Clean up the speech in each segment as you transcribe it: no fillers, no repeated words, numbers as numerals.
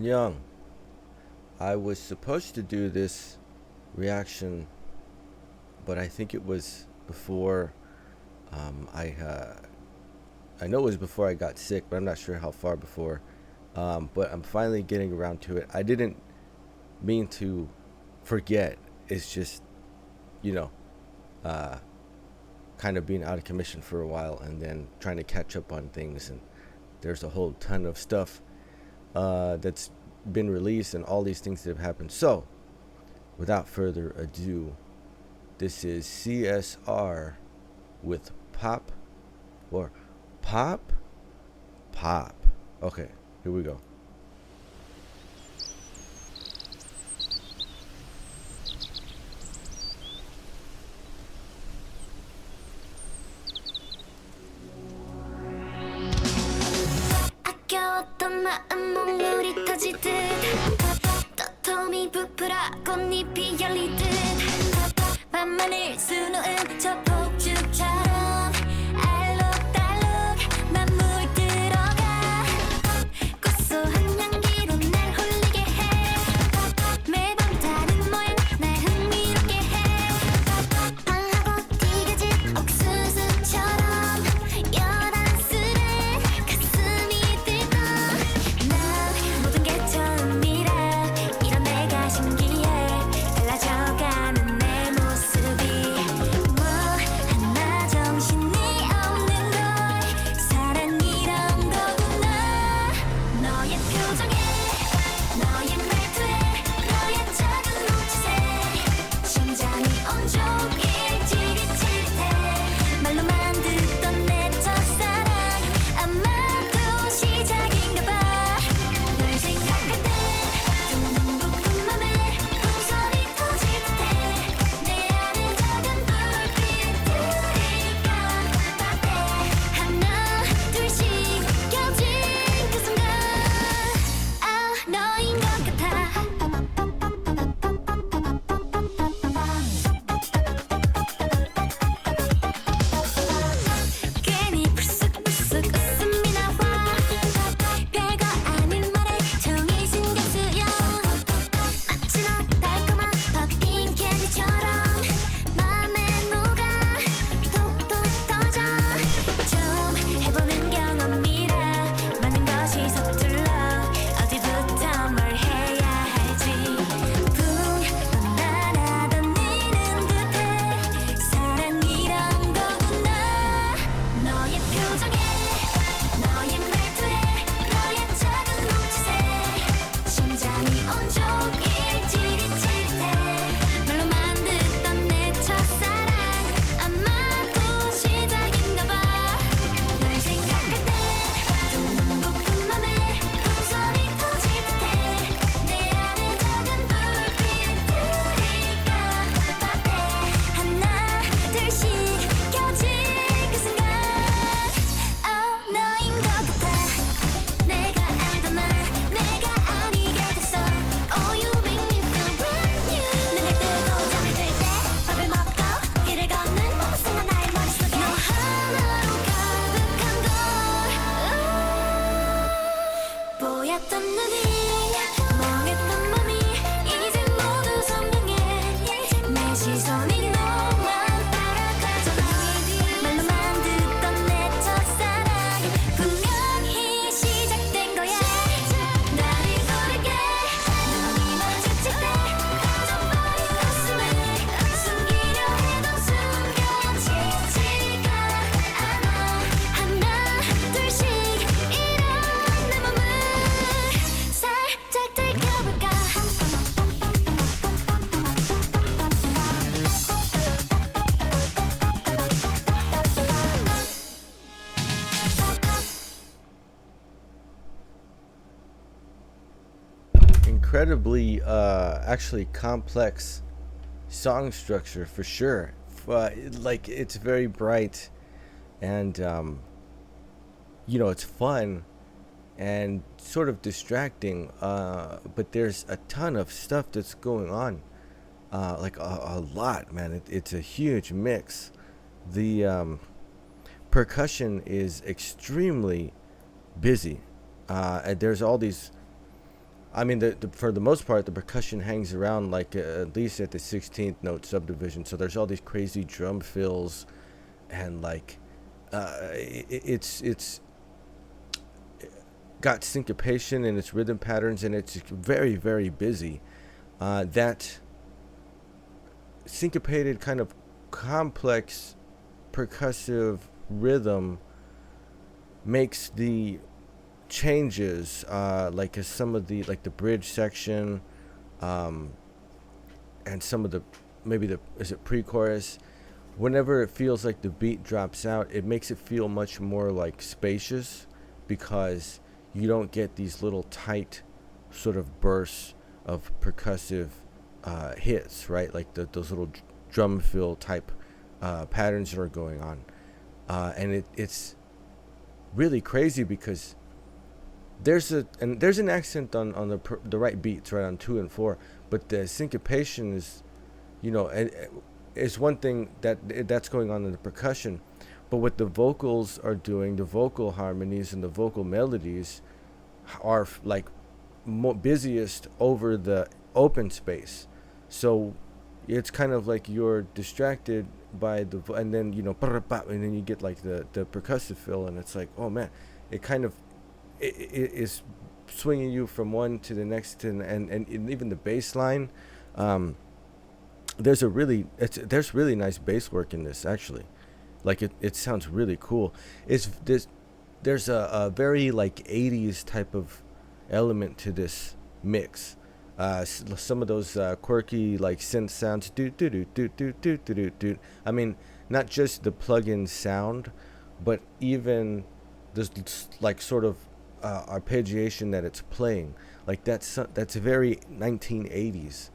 안녕. I was supposed to do this reaction, but I think it was before I know it was before I got sick, but I'm not sure how far before. But I'm finally getting around to it. I didn't mean to forget. It's just, kind of being out of commission for a while and then trying to catch up on things. And there's a whole ton of stuff that's been released and all these things that have happened. So, without further ado, this is CSR with Pop or Pop. Okay, here we go. 아껴왔던 마음 몽울이 터지듯 떠톰이 부풀어 꽃잎이 열리듯 밤하늘 수놓은 저 폭죽처럼 알록달록 만물 들어가 고소한 향기로 날 홀리게 해 매번 다른 모양 날 흥미롭게 해 빵하고 튀겨진 옥수수처럼 여단스레 가슴이 뛰고 난 모든 게 처음이라 이런 내가 신기해 달라져가는 내 모습이 뭐 하나 정신이 없는 걸 사랑이란 거구나 너의 표정에 너의 말투에 너의 작은 눈짓에 심장이 온종일 찌릿찌릿해 말로만 듣던 내 첫사랑 아마도 시작인가 봐 널 생각할 때 둥둥 부푼 맘에 풍선이 터질 듯해 내 안에 작은 불빛 들이까 따뜻해 하나 둘씩 켜진 그 순간 아 너인 것 같아 괜히 불쑥불쑥 웃음이 나와 별거 아닌 말에 정이 신경 쓰여 마치 너 달콤한 퍼핀 캔디처럼 맘에 녹아 톡톡 터져 좀 해보는 경험이라 많은 것이 서툴러 어디부터 뭘 해야 할지 붕 날아다니는 듯해 사랑이란 거구나 너의 표정에 너의 말투에 너의 작은 눈짓에 심장이 온종일 찌릿찌릿해 말로만 듣던 내 첫사랑 아마도 시작인가 봐 널 생각할 때 둥둥 부푼 맘에 풍선이 터질 듯해 내 안에 작은 불빛 들이까 따뜻해 하나 둘씩 켜진 그 순간 너인 것 같아 내가 알던 말 내가 아니게 됐어 Oh you make me feel brand new 눈을 뜨고 잠이 들 때 밥을 먹고 길을 걷는 순간 나의 머릿속에 너 하나로 가득한 걸 뽀얗던 눈이 멍했던 맘이 이제 모두 선명해 내 시선이 너만 따라가잖아 말로만 듣던 내 첫사랑 분명히 시작된 거야 나를 부르게 눈이 마주칠 때 꺼져버린 웃음을 숨기려 해도 숨겨지지가 않아 하나 둘씩 이런 내 맘을 살짝 들켜볼까 Incredibly, actually complex song structure for sure. Like it's very bright, and it's fun and sort of distracting. But there's a ton of stuff that's going on, like a lot, man. It's a huge mix. The percussion is extremely busy. And there's all these I mean, for the most part, the percussion hangs around like at least at the 16th note subdivision. So there's all these crazy drum fills, and like it's got syncopation in its rhythm patterns, and it's very, very busy. That syncopated kind of complex percussive rhythm makes the changes, like as some of the, like the bridge section, and some of the, maybe the, is it pre-chorus, whenever it feels like the beat drops out, it makes it feel much more like spacious, because you don't get these little tight sort of bursts of percussive hits, right? Like those little drum fill type patterns that are going on, and it's really crazy, because there's an accent on the right beats, right, on 2 and 4, but the syncopation is, is one thing that's going on in the percussion. But what the vocals are doing, the vocal harmonies and the vocal melodies, are like busiest over the open space. So it's kind of like you're distracted by the, and then and then you get like the percussive fill, and it's like, oh man, it kind of it is swinging you from one to the next, and even the bass line. There's really nice bass work in this, actually. Like it sounds really cool. There's a very like 80s type of element to this mix. Some of those quirky like synth sounds, do do do do do do do do. I mean, not just the plug-in sound, but even this like sort of arpeggiation that it's playing. Like that's very 1980s.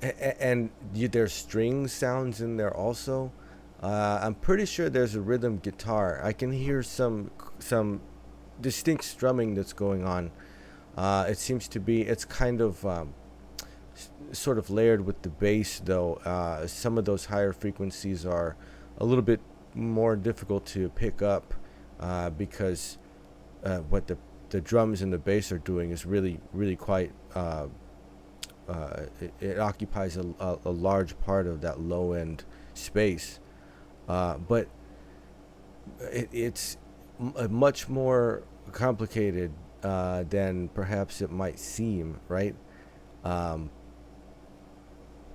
And there's string sounds in there also. I'm pretty sure there's a rhythm guitar. I can hear some distinct strumming that's going on. It seems to be, it's kind of sort of layered with the bass, though. Some of those higher frequencies are a little bit more difficult to pick up, because what the drums and the bass are doing is really, really quite it occupies a large part of that low end space, but it's much more complicated than perhaps it might seem, right?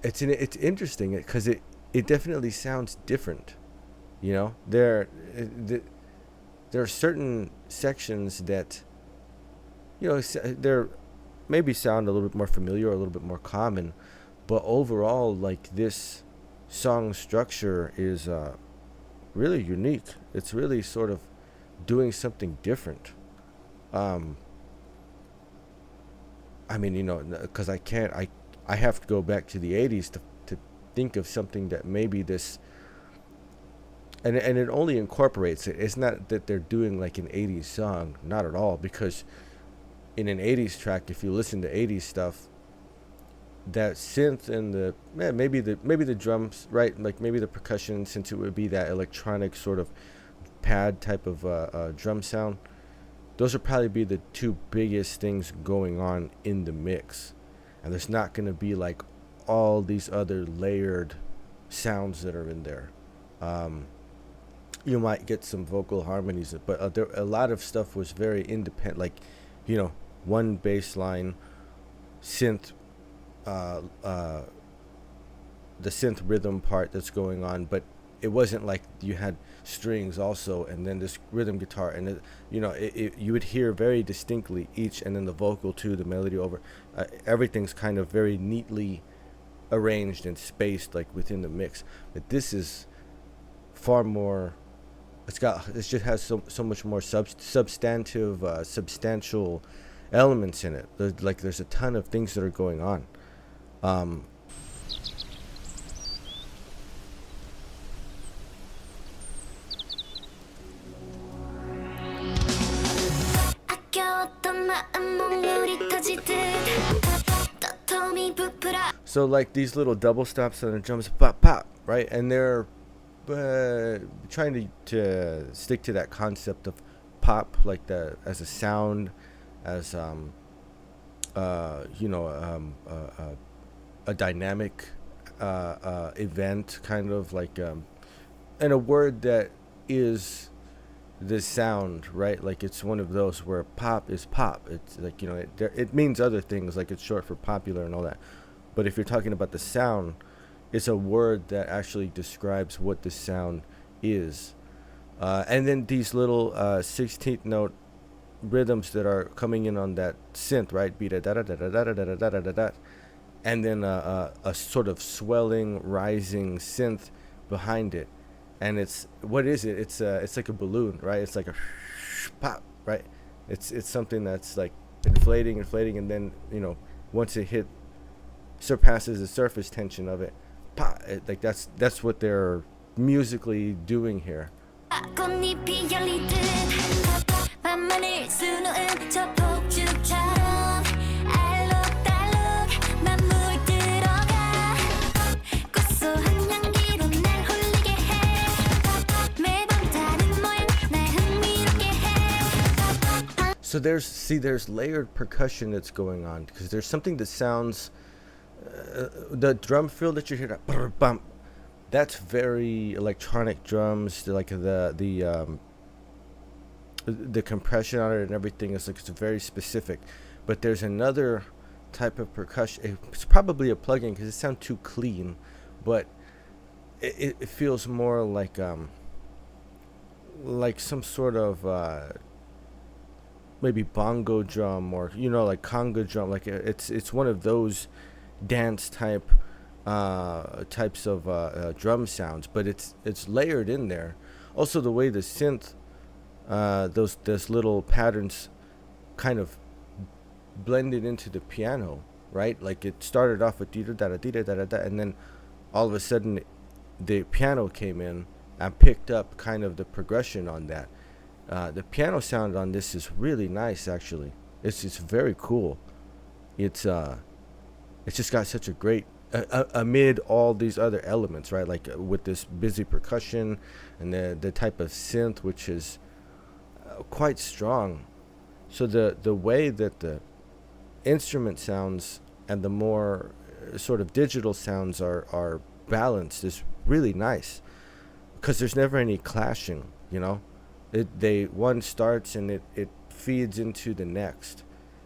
It's interesting because it definitely sounds different. There are certain sections that they're maybe sound a little bit more familiar or a little bit more common, but overall, like, this song structure is really unique. It's really sort of doing something different. I mean, because I have to go back to the 80s to think of something that maybe this, and it only incorporates it. It's not that they're doing like an 80s song, not at all, because in an 80s track, if you listen to 80s stuff, that synth and maybe the drums, right? Like maybe the percussion, since it would be that electronic sort of pad type of drum sound, those would probably be the two biggest things going on in the mix. And there's not going to be like all these other layered sounds that are in there. You might get some vocal harmonies, but a lot of stuff was very independent, like, one bass line, synth, the synth rhythm part that's going on, but it wasn't like you had strings also and then this rhythm guitar, and you would hear very distinctly each, and then the vocal too, the melody over. Everything's kind of very neatly arranged and spaced, like within the mix. But this is far more. It just has so much more substantial elements in it. There's a ton of things that are going on. So like these little double stops on the drums, pop, pop, right? And they're trying to stick to that concept of pop, like as a sound, as a dynamic event, kind of like and a word that is the sound, right? Like it's one of those where pop is pop. It's like, it means other things, like it's short for popular and all that. But if you're talking about the sound, it's a word that actually describes what the sound is. And then these little 16th note rhythms that are coming in on that synth, right? And then a sort of swelling, rising synth behind it. And it's, what is it? It's like a balloon, right? It's like a pop, right? It's something that's like inflating, and then, once it surpasses the surface tension of it, pop, like that's what they're musically doing here. 꽃잎이 열리듯 밤하늘 수놓은 저 폭죽처럼 알록달록 난 물들어가 고소한 향기로 날 홀리게 해 매번 다른 모양 날 흥미롭게 해. So there's layered percussion that's going on, because there's something that sounds the drum fill that you hear, that bump, that's very electronic drums. Like the compression on it and everything is like, it's very specific. But there's another type of percussion. It's probably a plugin because it sounds too clean, but it feels more like some sort of maybe bongo drum, or like conga drum. Like it's one of those dance types of drum sounds, but it's layered in there. Also, the way the synth, those little patterns kind of blended into the piano, right? Like it started off with da da da da da, and then all of a sudden the piano came in and picked up kind of the progression on that. The piano sound on this is really nice, actually. It's very cool. It's just got such a great amid all these other elements, right? Like with this busy percussion and the type of synth, which is quite strong. So the way that the instrument sounds and the more sort of digital sounds are balanced is really nice, because there's never any clashing. One starts and it feeds into the next.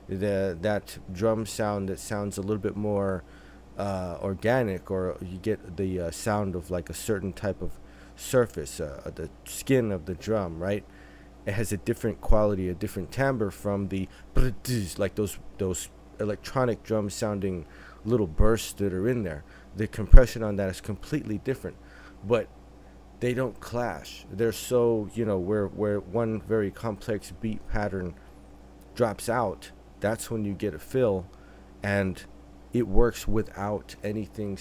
That drum sound that sounds a little bit more organic, or you get the sound of like a certain type of surface, the skin of the drum, right? It has a different quality, a different timbre from the like those electronic drum sounding little bursts that are in there. The compression on that is completely different, but they don't clash. They're so, where one very complex beat pattern drops out, that's when you get a fill, and it works without anything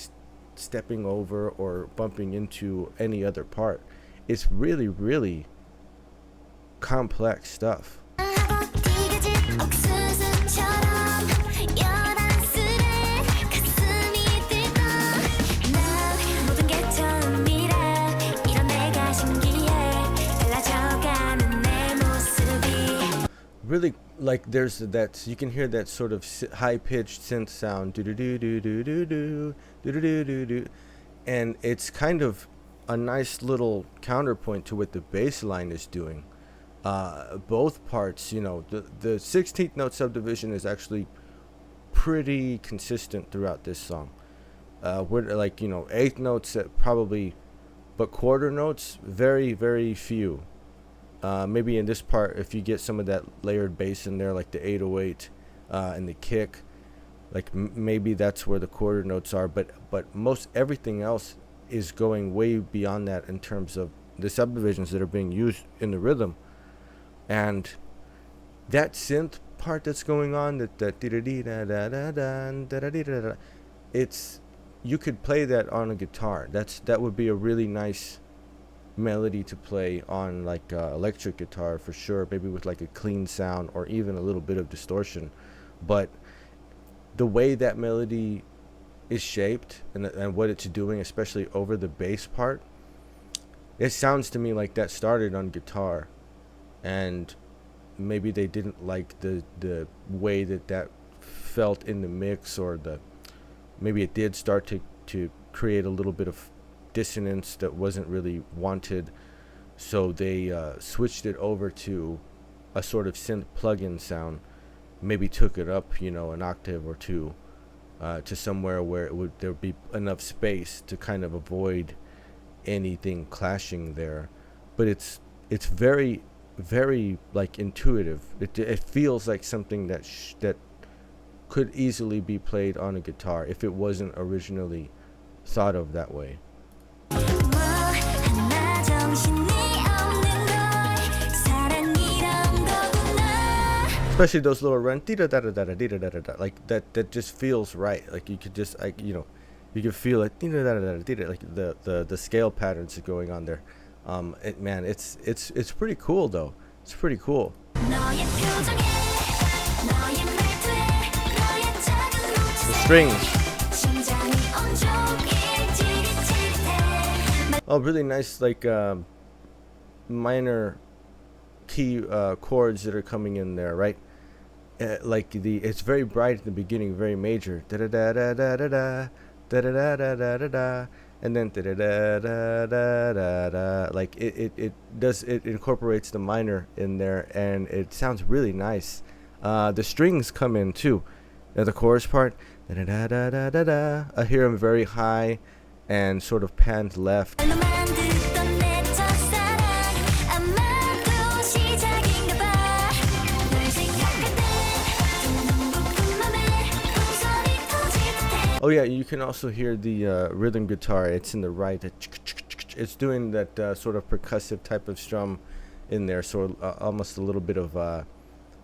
stepping over or bumping into any other part. It's really, really complex stuff. Really, like there's that, you can hear that sort of high-pitched synth sound, do do do do do do do do do do do, and it's kind of a nice little counterpoint to what the bass line is doing. Both parts, the 16th note subdivision is actually pretty consistent throughout this song. We're like, eighth notes probably, but quarter notes, very, very few. Maybe in this part, if you get some of that layered bass in there, like the 808 and the kick, like maybe that's where the quarter notes are. But most everything else is going way beyond that in terms of the subdivisions that are being used in the rhythm. And that synth part that's going on, it's, you could play that on a guitar. That would be a really nice melody to play on like electric guitar for sure, maybe with like a clean sound or even a little bit of distortion. But the way that melody is shaped and what it's doing, especially over the bass part, it sounds to me like that started on guitar, and maybe they didn't like the way that felt in the mix, or maybe it did start to create a little bit of dissonance that wasn't really wanted, so they switched it over to a sort of synth plug-in sound, maybe took it up, you know, an octave or two, to somewhere where there would be enough space to kind of avoid anything clashing there. But it's very, very like intuitive. It feels like something that could easily be played on a guitar if it wasn't originally thought of that way. Especially those little run like that just feels right. Like you could just, like, you know, you can feel it, like the scale patterns are going on there. Man, it's pretty cool though. It's pretty cool. The strings. Oh, really nice, like minor key chords that are coming in there, right? Like it's very bright at the beginning, very major, da da da da da da da da da da da da, and then da da da da da da. Like it incorporates the minor in there, and it sounds really nice. The strings come in too. The chorus part, da da da da da da da. I hear them very high and sort of panned left. Oh yeah, you can also hear the rhythm guitar. It's in the right. It's doing that sort of percussive type of strum in there, so almost a little bit of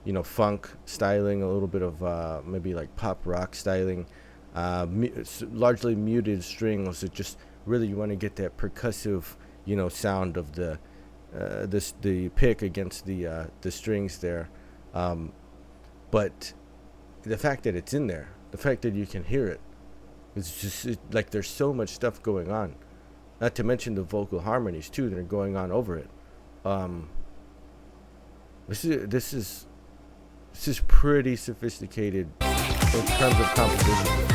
you know, funk styling, a little bit of maybe like pop rock styling. Largely muted strings. It just really, you want to get that percussive, you know, sound of the pick against the strings there. But the fact that it's in there, the fact that you can hear it, it's just like there's so much stuff going on. Not to mention the vocal harmonies too that are going on over it. This is pretty sophisticated in terms of composition.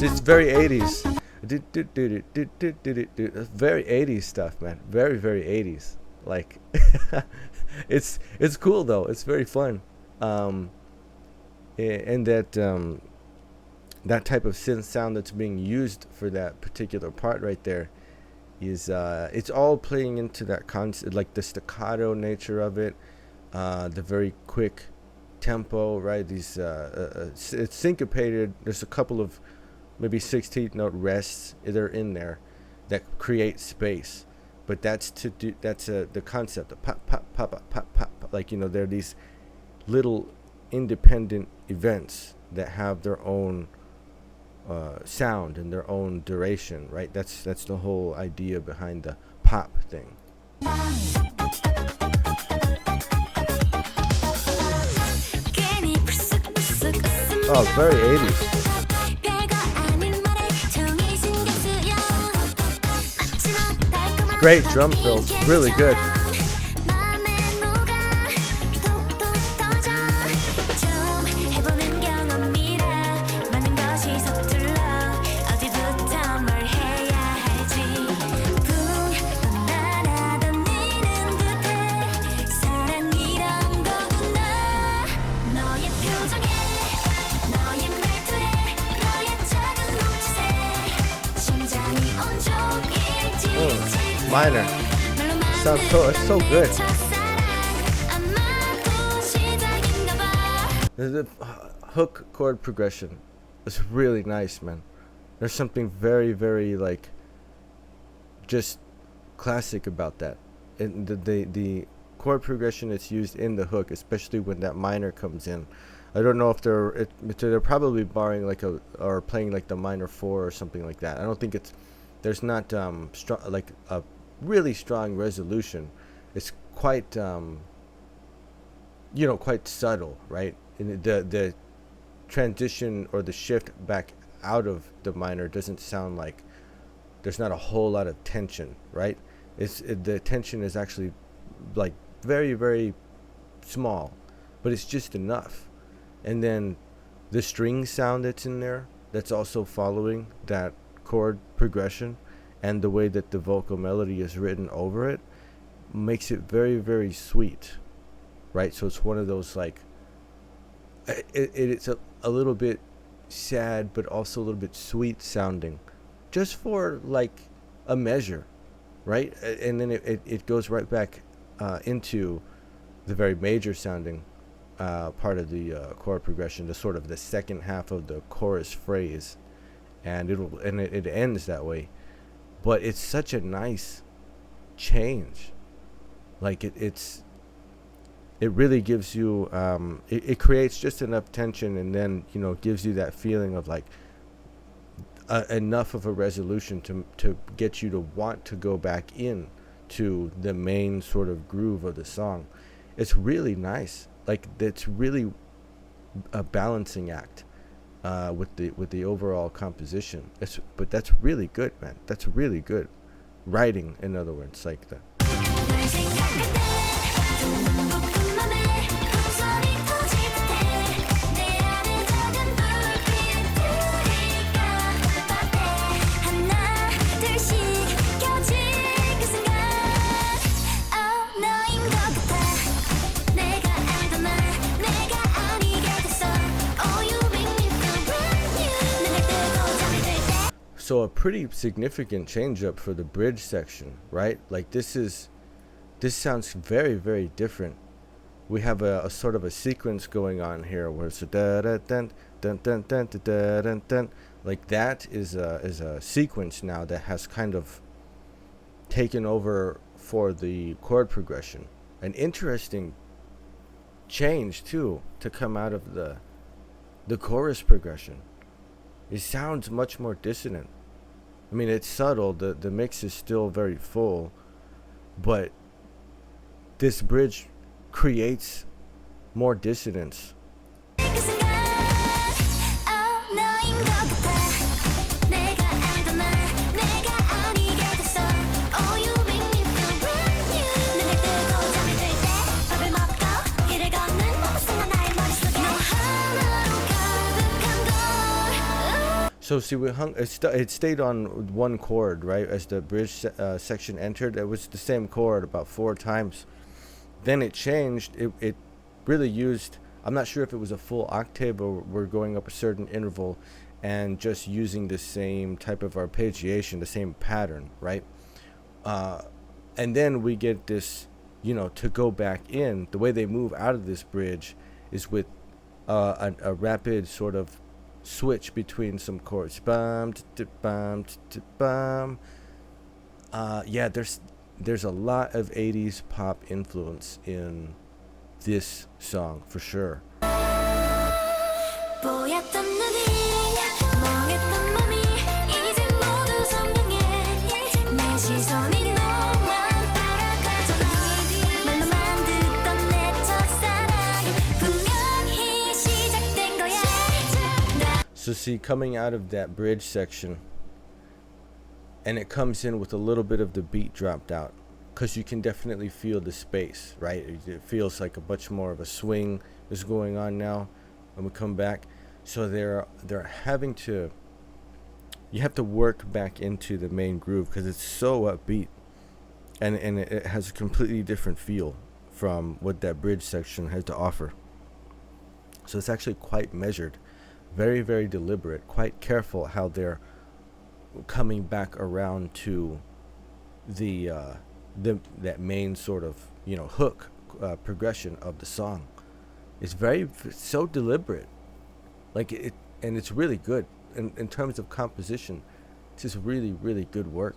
It's very 80s. Very 80s stuff, man. Very, very 80s. Like, it's cool though. It's very fun. And that type of synth sound that's being used for that particular part right there is it's all playing into that concept, like the staccato nature of it, the very quick tempo, right? These it's syncopated. There's a couple of maybe 16th note rests that are in there that create space, but that's the concept of pop pop pop pop pop pop. Like, you know, there are these little independent events that have their own sound and their own duration, right? That's the whole idea behind the pop thing. Oh, very 80s. Great drum fills, really good. Minor. Sounds it's so good. The hook chord progression is really nice, man. There's something very, very like just classic about that. And the chord progression that's used in the hook, especially when that minor comes in. I don't know if they're probably borrowing like or playing like the minor 4 or something like that. I don't think there's not like a really strong resolution. It's quite quite subtle, right? And the transition or the shift back out of the minor doesn't sound like there's not a whole lot of tension, right? The tension is actually like very, very small, but it's just enough. And then the string sound that's in there, that's also following that chord progression, and the way that the vocal melody is written over it makes it very, very sweet, right? So it's one of those like it's a little bit sad but also a little bit sweet sounding, just for like a measure, right? And then it goes right back into the very major sounding part of the chord progression, the sort of the second half of the chorus phrase, and it ends that way. But it's such a nice change. Like it really gives you it creates just enough tension, and then gives you that feeling of like enough of a resolution to get you to want to go back in to the main sort of groove of the song. It's really nice. Like it's really a balancing act with the overall composition. But that's really good, man. That's really good writing, in other words, like that. So a pretty significant change up for the bridge section, right? Like this sounds very, very different. We have a sort of a sequence going on here where it's a da da dun dun dun dun dun dun dun. Like that is a sequence now that has kind of taken over for the chord progression. An interesting change too to come out of the chorus progression. It sounds much more dissonant. I mean, it's subtle. The mix is still very full, but this bridge creates more dissonance. So see, it stayed on one chord, right? As the bridge section entered, it was the same chord about 4 times. Then it changed. It really used, I'm not sure if it was a full octave or we're going up a certain interval and just using the same type of arpeggiation, the same pattern, right? And then we get this, to go back in. The way they move out of this bridge is with a rapid sort of switch between some chords. Bum, bum, bum. Yeah, there's a lot of 80s pop influence in this song for sure. So see, coming out of that bridge section, and it comes in with a little bit of the beat dropped out, because you can definitely feel the space, right? It feels like a much more of a swing is going on now when we come back. So they're having to, you have to work back into the main groove because it's so upbeat, and it has a completely different feel from what that bridge section has to offer. So it's actually quite measured, very, very deliberate, quite careful how they're coming back around to that main sort of hook progression of the song. It's so deliberate, like it, and it's really good in terms of composition. It's just really, really good work.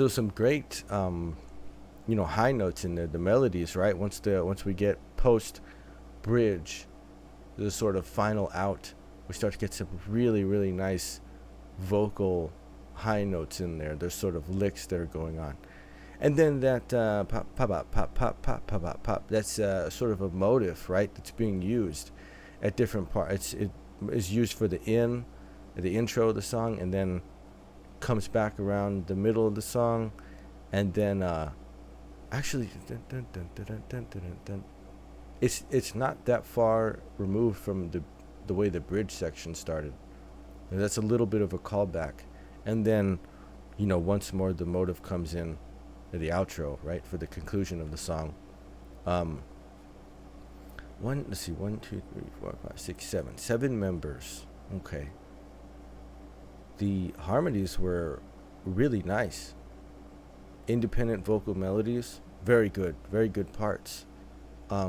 So some great high notes in the melodies, right? Once we get post bridge, the sort of final out, we start to get some really, really nice vocal high notes in there. There's sort of licks that are going on. And then that pop, pop, pop, pop, pop, pop, pop, pop, pop. That's sort of a motive, right? That's being used at different parts. It is used for the intro of the song, and then comes back around the middle of the song, and then actually, it's not that far removed from the way the bridge section started. And that's a little bit of a callback, and then, once more the motive comes in, the outro, right, for the conclusion of the song. 7 members. Okay. The harmonies were really nice. Independent vocal melodies, very good parts. Yeah,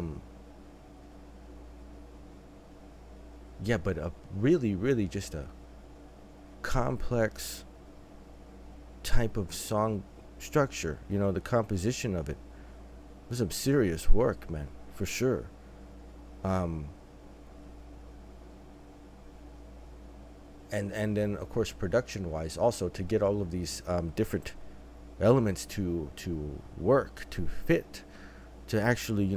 but a really just a complex type of song structure. The composition of it was some serious work, man, for sure. And then of course production wise also, to get all of these different elements to work, to fit, to actually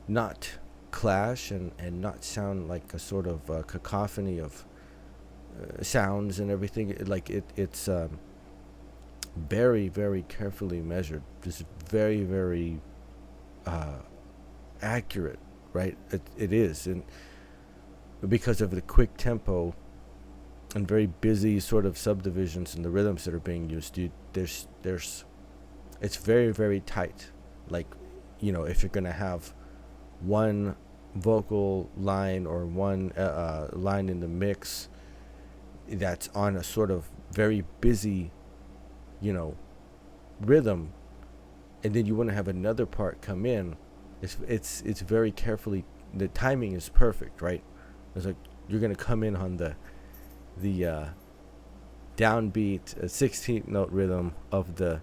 not clash and not sound like a sort of cacophony of sounds and everything. It's very, very carefully measured, just very, very accurate, right? It is, and because of the quick tempo and very busy sort of subdivisions and the rhythms that are being used, it's very, very tight. Like, if you're gonna have one vocal line or one line in the mix that's on a sort of very busy rhythm, and then you want to have another part come in, it's very carefully, the timing is perfect, right? It's like you're gonna come in on the downbeat 16th note rhythm of the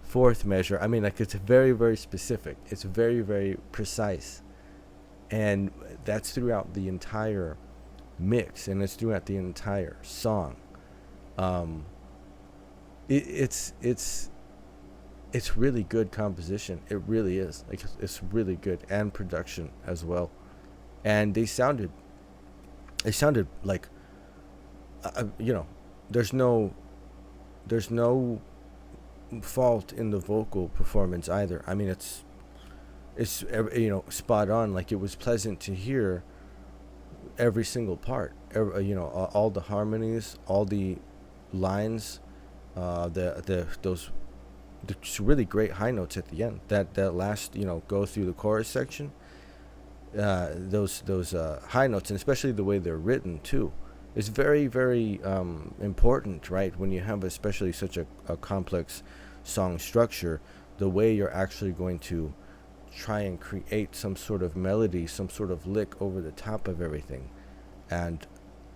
fourth measure. I mean, like, it's very, very specific. It's very, very precise, and that's throughout the entire mix, and it's throughout the entire song. It's really good composition. It really is. Like, it's really good, and production as well. And they sounded like, there's no fault in the vocal performance either. I mean, it's spot on. Like, it was pleasant to hear every single part. All the harmonies, all the lines, those really great high notes at the end. That last go through the chorus section. Those high notes, and especially the way they're written too, is very, very important, right? When you have especially such a complex song structure, the way you're actually going to try and create some sort of melody, some sort of lick over the top of everything, and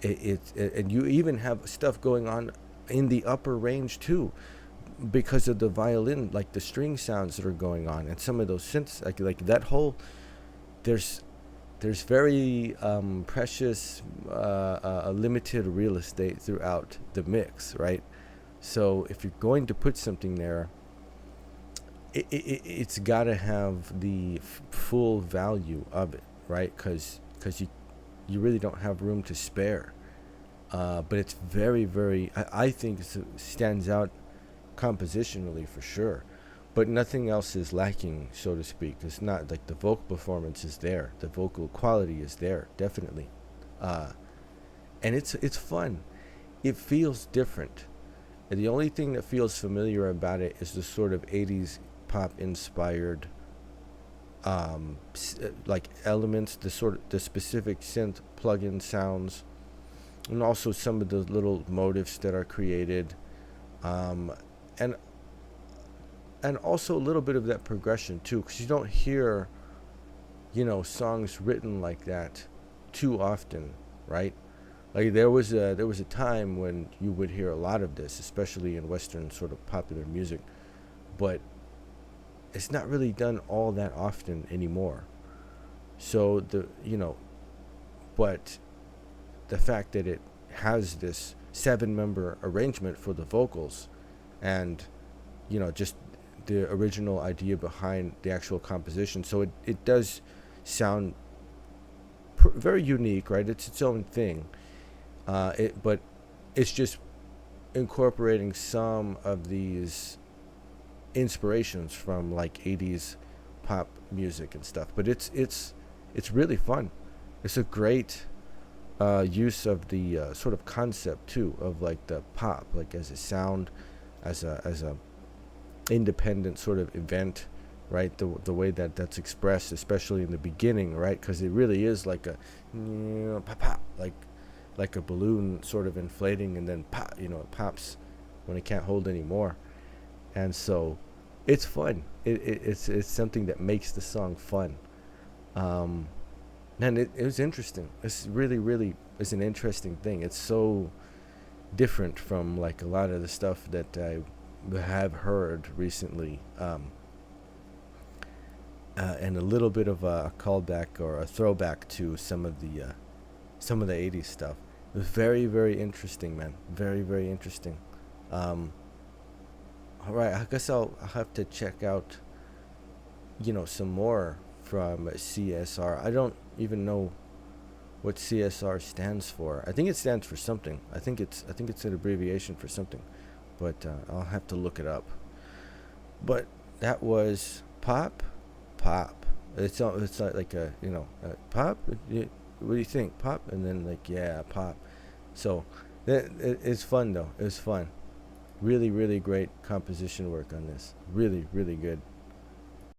and you even have stuff going on in the upper range too, because of the violin, like the string sounds that are going on, and some of those synths, like that whole, there's very precious limited real estate throughout the mix, right? So if you're going to put something there, it's got to have the full value of it, right? Because you really don't have room to spare. But it's very, very, I think it stands out compositionally for sure. But nothing else is lacking, so to speak. It's not like the vocal performance is there. The vocal quality is there, definitely. And it's fun. It feels different. And the only thing that feels familiar about it is the sort of 80s pop inspired like elements, the specific synth plug-in sounds, and also some of the little motifs that are created, and also a little bit of that progression too, because you don't hear songs written like that too often, right? Like there was a time when you would hear a lot of this, especially in Western sort of popular music, but it's not really done all that often anymore. So but the fact that it has this 7-member arrangement for the vocals, and just the original idea behind the actual composition, so it does sound very unique, right? It's its own thing. But it's just incorporating some of these inspirations from like 80s pop music and stuff. But it's really fun. It's a great use of the sort of concept too of like the pop, like as a sound, as a independent sort of event, right? The way that's expressed, especially in the beginning, right? Because it really is like a pop, pop, like a balloon sort of inflating, and then pop, it pops when it can't hold anymore. And so it's fun. It's something that makes the song fun. And it was interesting. It's really is an interesting thing. It's so different from like a lot of the stuff that I have heard recently, and a little bit of a callback or a throwback to some of the 80s stuff. It was very interesting, man. Very interesting. All right, I guess I'll have to check out some more from CSR. I don't even know what CSR stands for. I think it stands for something. I think it's an abbreviation for something, but I'll have to look it up. But that was Pop. It's like a Pop. What do you think, Pop? And then like, yeah, Pop. So it's fun though. It was fun. Really great composition work on this. Really good.